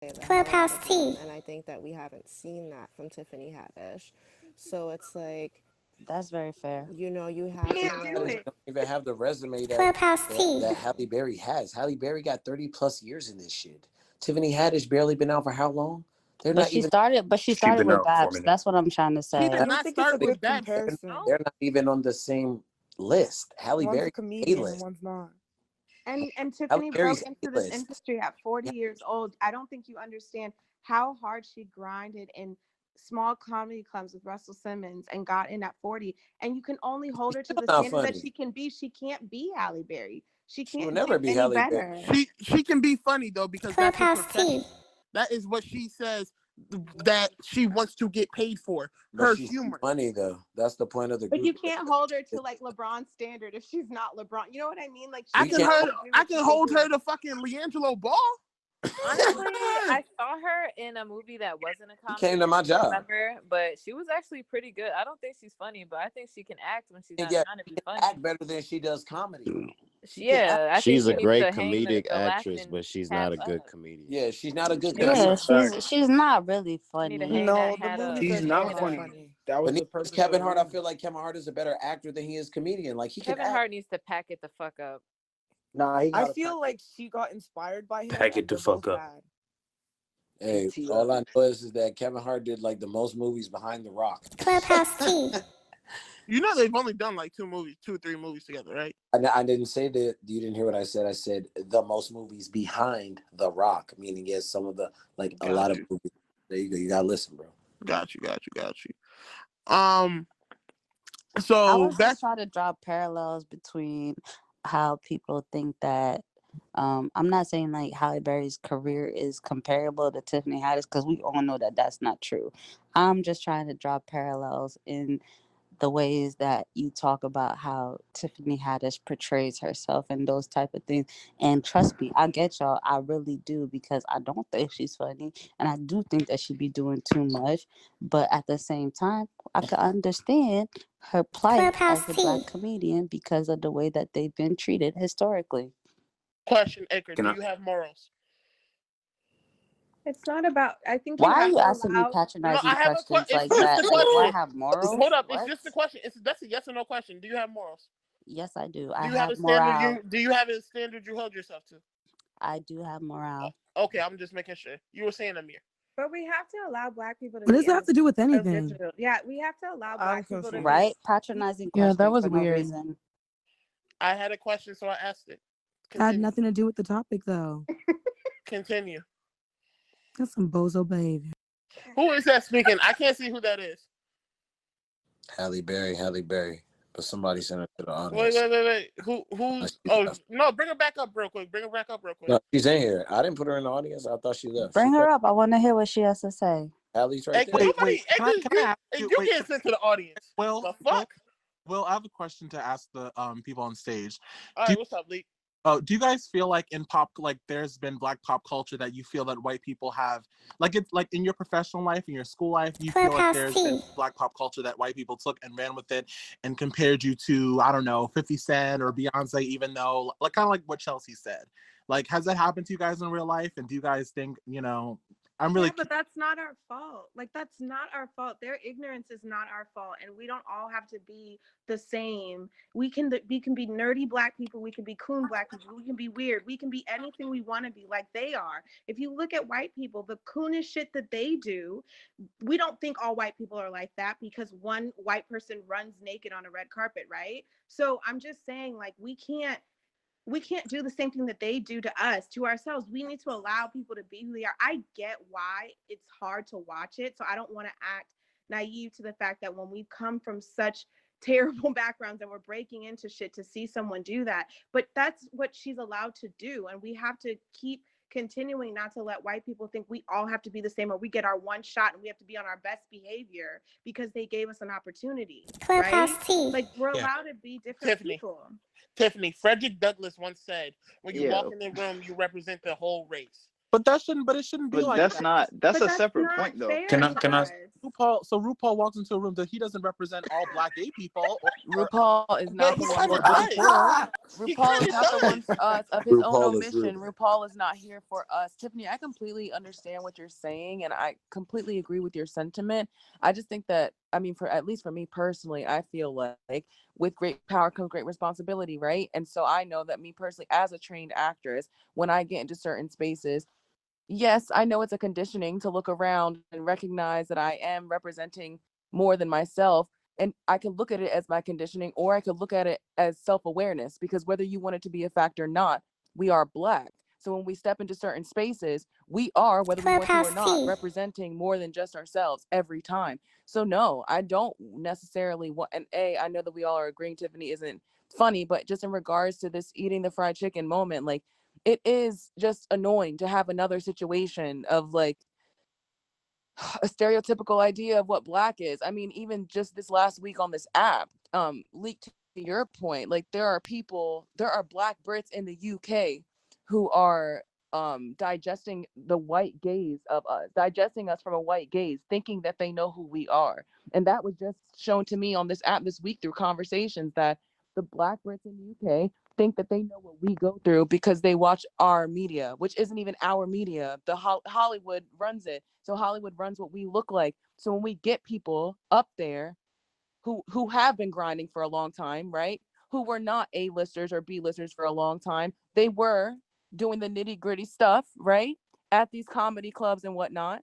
the hell out Clubhouse of them, Tea. and I think that we haven't seen that from Tiffany Haddish. So it's like, That's very fair. you have to Can't do Haddish like, it. don't even have the resume Clubhouse Tea. that Halle Berry has. Halle Berry got 30 plus years in this shit. Tiffany Haddish barely been out for how long? They're But not she even. started. But she She started been with out for a Babs. minute. That's what I'm trying to She say. did I not don't think it's a start with good Babs. comparison. They're not even on the same list. Halle One's a Berry A comedian and list. one's not. And Halle Tiffany broke Berry's into A this list. industry at 40 years old. I don't think you understand how hard she grinded in small comedy clubs with Russell Simmons and got in at 40. And you can only hold her to Still the not standard that funny. she can be. She can't be Halle Berry. She She will can't never do be any Halle Berry. better. She can be funny though because that's her Clubhouse Tea. profession. That is what she says that she wants to get paid for. But Her she's humor. funny though. That's the point of the But you group. can't hold her to like LeBron's standard if she's not LeBron. You know what I mean? Like I We she can can't. has her. to do I what can she hold do. her to fucking Leangelo Ball. Honestly, I saw her in a movie that wasn't a She comedy. came to my I don't job. remember, but she was actually pretty good. I don't think she's funny, but I think she can act when she's And not yeah, trying to she be can funny. act better than she does comedy. She can act. Yeah, I think She's she a needs great to hang comedic the actress, laughing but she's cap not a good up. comedian. Yeah, she's not a good Yeah, comedian. she's not really She need to funny. hang No, that the hat up. movies She's are Hang still not it not up. funny. funny. That But was neither the is purpose of Kevin the Hart. I movie. feel like Kevin Hart is a better actor than he is comedian. Like he can Kevin act. Hart needs to pack it the fuck up. Nah, he I got to feel like she got inspired by him, pack it and the they're fuck both up. bad. Hey, all I know is that Kevin Hart did like the most movies behind The Rock. Clubhouse Tea. You know they've only done like 2 or 3 movies together, right? I didn't say that. You didn't hear what I said. I said the most movies behind The Rock, meaning yes, some of the like a lot of movies. There you go. You gotta listen, bro. Got you. I So was just that's trying to draw parallels between how people think that. I'm not saying like Halle Berry's career is comparable to Tiffany Haddish because we all know that that's not true. I'm just trying to draw parallels in the ways that you talk about how Tiffany Haddish portrays herself and those type of things. And trust me, I get y'all. I really do because I don't think she's funny, and I do think that she be doing too much. But at the same time, I can understand her plight Clubhouse as a Tea. black comedian because of the way that they've been treated historically. question, Edgar. Can Do I? you have morals? It's not about. I think you Why are have you to asking me allow. No, patronizing I have a questions question. like It's just that? a Like, do I question. have morals? Hold up. It's What? just a question. That's a yes or no question. Do you have morals? Yes, I do. Do I you have a have standard? morale. Do you have a standard you hold yourself to? I do have morale. Okay, I'm just making sure. You were saying, Amir. But we have to allow Black people to What be does that have to do with anything? original. Yeah, we have to allow I'm Black people to confused. be. Right? Patronizing Yeah, that questions was for no weird. reason. I had a question, so I asked it. That had Continue. nothing to do with the topic, though. Continue. That's some bozo behavior. Who is that speaking? I can't see who that is. Halle Berry. But somebody sent her to the Wait. audience. Who's? She Oh left. no! Bring her back up real quick. No, she's in here. I didn't put her in the audience. I thought she left. Bring her up. I want to hear what she has to say. Halle's right Hey, there. nobody. Can I ask You wait, get sent to the audience. Will, The fuck? Will, I have a question to ask the people on stage. All right, what's up, Lee? Do you guys feel like there's been Black pop culture that you feel that white people have, like it's like in your professional life, in your school life, you feel like there's been Black pop culture that white people took and ran with it and compared you to, I don't know, 50 Cent or Beyonce, even though like kind of like what Chelsea said. Like, has that happened to you guys in real life? And do you guys think, I'm really... Yeah, but that's not our fault. Like, that's not our fault. Their ignorance is not our fault. And we don't all have to be the same. We can be nerdy Black people. We can be coon Black people. We can be weird. We can be anything we want to be like they are. If you look at white people, the coonish shit that they do, we don't think all white people are like that because one white person runs naked on a red carpet, right? So I'm just saying, like, we can't do the same thing that they do to us, to ourselves. We need to allow people to be who they are. I get why it's hard to watch it. So I don't want to act naive to the fact that when we come from such terrible backgrounds and we're breaking into shit to see someone do that. But that's what she's allowed to do. And we have to keep continuing not to let white people think we all have to be the same or we get our one shot and we have to be on our best behavior because they gave us an opportunity. Right? Like, we're allowed to be different people. Tiffany, Frederick Douglass once said, when you walk in the room, you represent the whole race. But it shouldn't be like that's that. That's a separate point, though. Can I RuPaul walks into a room that he doesn't represent all black gay people. RuPaul is not the one for us. RuPaul is not the one for us of his own RuPaul is omission. rude. RuPaul is not here for us. Tiffany, I completely understand what you're saying, and I completely agree with your sentiment. I just think that, I mean, for at least for me personally, I feel like with great power comes great responsibility, right? And so I know that me personally, as a trained actress, when I get into certain spaces, yes, I know it's a conditioning to look around and recognize that I am representing more than myself. And I could look at it as my conditioning, or I could look at it as self-awareness, because whether you want it to be a fact or not, we are black. So when we step into certain spaces, we are, whether we want to or Clubhouse not, tea. representing more than just ourselves every time. So no, I don't necessarily want, and I know that we all are agreeing Tiffany isn't funny, but just in regards to this eating the fried chicken moment, like, it is just annoying to have another situation of like a stereotypical idea of what black is. I mean, even just this last week on this app, leaked to your point, like there are black Brits in the UK who are digesting the white gaze of us, digesting us from a white gaze, thinking that they know who we are. And that was just shown to me on this app this week through conversations, that the black Brits in the UK think that they know what we go through because they watch our media, which isn't even our media. The Hollywood runs it. So Hollywood runs what we look like. So when we get people up there who have been grinding for a long time, right? Who were not A-listers or B-listers for a long time. They were doing the nitty-gritty stuff, right? At these comedy clubs and whatnot.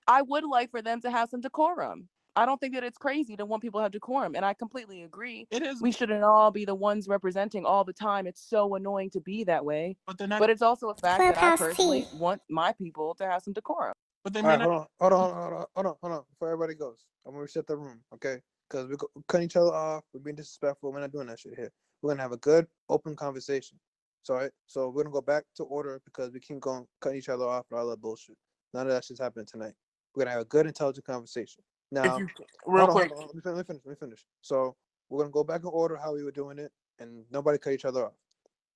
I would like for them to have some decorum. I don't think that it's crazy to want people to have decorum. And I completely agree. It is, We shouldn't all be the ones representing all the time. It's so annoying to be that way. but they're not. But it's also a fact that I Clubhouse personally tea. want my people to have some decorum. But they All may right, not. hold on. Before everybody goes, I'm gonna reset the room, okay? Because we're cutting each other off. We're being disrespectful. We're not doing that shit here. We're gonna have a good, open conversation. Sorry. So we're gonna go back to order because we keep going cutting each other off and all that bullshit. None of that shit's happening tonight. We're gonna have a good, intelligent conversation. Now, Real quick. Hold on. Let me finish. So we're gonna go back in order how we were doing it, and nobody cut each other off.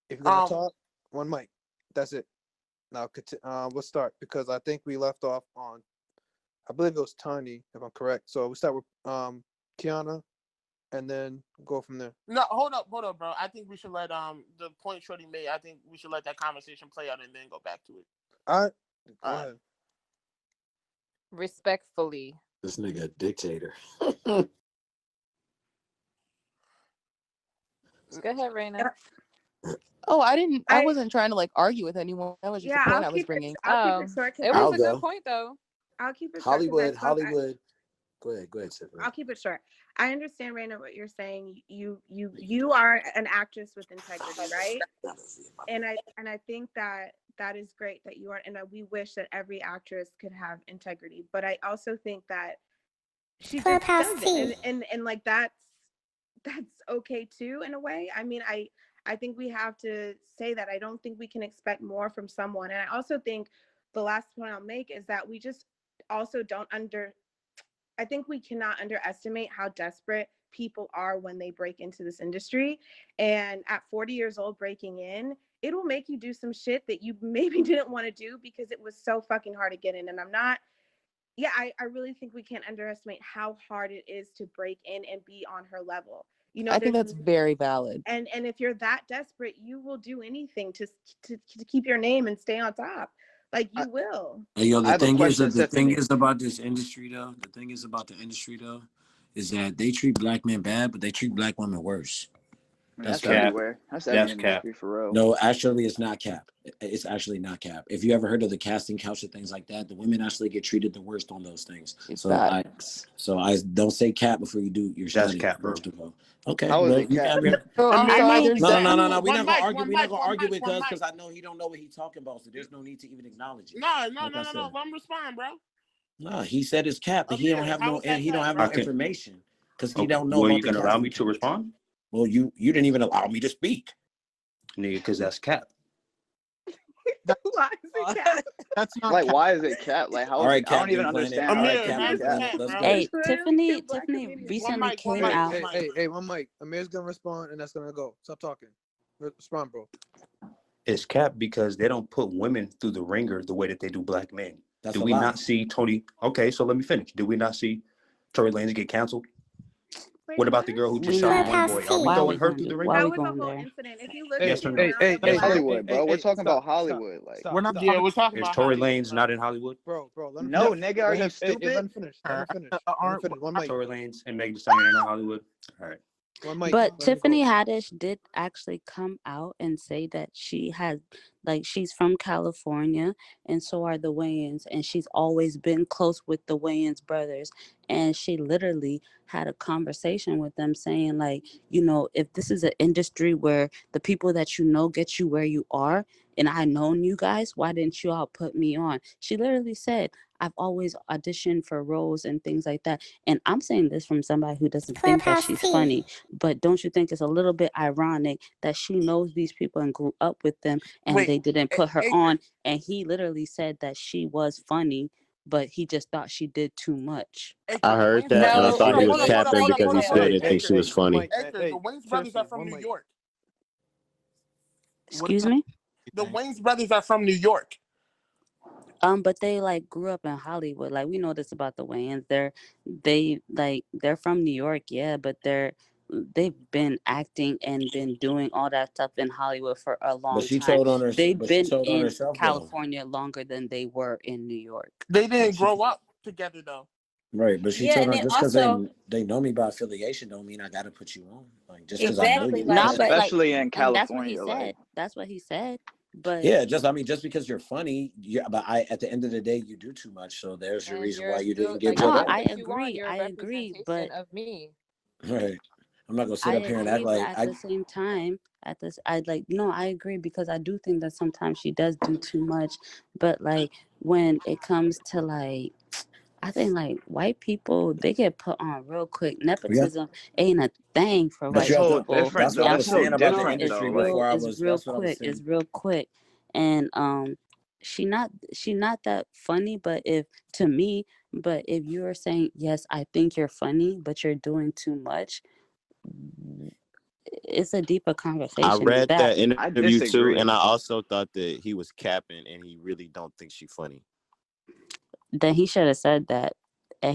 If you're gonna talk, one mic. That's it. Now, we'll start because I think we left off on, I believe it was Tiny, if I'm correct. So we start with Kiana, and then go from there. No, hold up, bro. I think we should let the point Shorty made. I think we should let that conversation play out and then go back to it. All right, go ahead. Respectfully. This nigga a dictator. Go ahead, Raina. Oh, I wasn't trying to like argue with anyone. That was just a point I was bringing. I'll keep it short. It was a good point though. I'll keep it Hollywood. short. Go ahead, Tiffany. I'll keep it short. I understand, Raina, what you're saying. You are an actress with integrity, right? And I think that is great that you are, and we wish that every actress could have integrity. But I also think that she just doesn't, and like that's okay too in a way. I mean, I think we have to say that I don't think we can expect more from someone, and I also think the last point I'll make is that we just also I think we cannot underestimate how desperate people are when they break into this industry. And at 40 years old, breaking in, it'll make you do some shit that you maybe didn't want to do because it was so fucking hard to get in. And I really think we can't underestimate how hard it is to break in and be on her level. You know, I think that's very valid. And if you're that desperate, you will do anything to keep your name and stay on top. Like you will. Yo, the thing is about this industry though. The thing is about the industry though, is that they treat black men bad, but they treat black women worse. That's everywhere. That's cap. For real. No, actually, it's not cap. It's actually not cap. If you ever heard of the casting couch and things like that, the women actually get treated the worst on those things. So I don't say cap before you do your study. That's cap, first of all. Okay. How is it cap? No. We're not gonna argue. We're not gonna argue because I know he don't know what he's talking about. So there's no need to even acknowledge it. No. Let him respond, bro. No, he said it's cap. He don't have no information because he don't know. Well, you can allow me to respond. Well, you didn't even allow me to speak, nigga, because that's cap. Why is it cap? That's not like cap. Why is it cap? Like how? All right, I don't even understand. Hey, Tiffany recently came out. Hey, one mic. Amir's gonna respond, and that's gonna go. Stop talking. Respond, bro. It's cap because they don't put women through the ringer the way that they do black men. That's Did a we lie. not see Tony? Okay, so let me finish. Did we not see Tory Lanez get canceled? Wait, What about the girl who just We shot not. one boy? Are we Why are we throwing her going? through the Why ringer? are that we was a going whole there? incident. If you look Hey, Yes at or the no? hey, amount hey, of hey, It's hey, violence, Hollywood, bro. We're hey, talking stop, about Hollywood. Like, stop, We're not stop. Yeah, we're talking Is about Tory Hollywood. Lanez not in Hollywood? Bro, let him no, finish. nigga, are you Hey, let stupid? him finish. Let him finish. Let him aren't finish. One mic. Tory Lanez and Meg Thee Stallion are not Hollywood. All right. One mic. But Let him Tiffany go. Haddish did actually come out and say that she has, like, she's from California, and so are the Wayans, and she's always been close with the Wayans brothers. And she literally had a conversation with them saying, like, you know, if this is an industry where the people that you know get you where you are, and I known you guys, why didn't you all put me on? She literally said, I've always auditioned for roles and things like that. And I'm saying this from somebody who doesn't think that Clubhouse she's T. funny. But don't you think it's a little bit ironic that she knows these people and grew up with them and Wait, they didn't put her Adrian. on? And he literally said that she was funny, but he just thought she did too much. I heard that, and I No, thought he wait, was wait, capping wait, because he wait, still wait. didn't think she was One funny. mic, man. Edgar, Hey, the Wayne's brothers Tiffany, are from one New mic. York. Excuse me? The Wayne's brothers are from New York. But they like grew up in Hollywood. Like we know this about the Wayans. They're from New York, yeah, but they've been acting and been doing all that stuff in Hollywood for a But long she time. told on her. They've But she been told on in herself though. California longer than they were in New York. They didn't grow up together though. Right, but she Yeah, told and her it just because also they know me by affiliation don't mean I got to put you on. Like just because I know exactly you. like Nah, but like, especially in and that's what he California. Like, said. That's what he said. But Yeah, just because you're funny, yeah. But at the end of the day, you do too much. So there's your and reason you're why you still didn't get like put if no, I on. I put you on, agree. you're a I agree. representation But of me. Right, I'm not gonna sit I up here and act agree, but like at I. the same time, I agree because I do think that sometimes she does do too much. But like when it comes to like, I think like white people, they get put on real quick. Yeah, Nepotism ain't a thing for but white you have to. people. That's what I That's was so saying about the different It's though. industry Like, before. real That's what I was quick. saying. It's real quick. And she not that funny, but if you're saying, yes, I think you're funny, but you're doing too much, it's a deeper I conversation than read that. that I interview too, and disagree. I also thought that he was capping, and he really don't think she funny. Then he should have said that.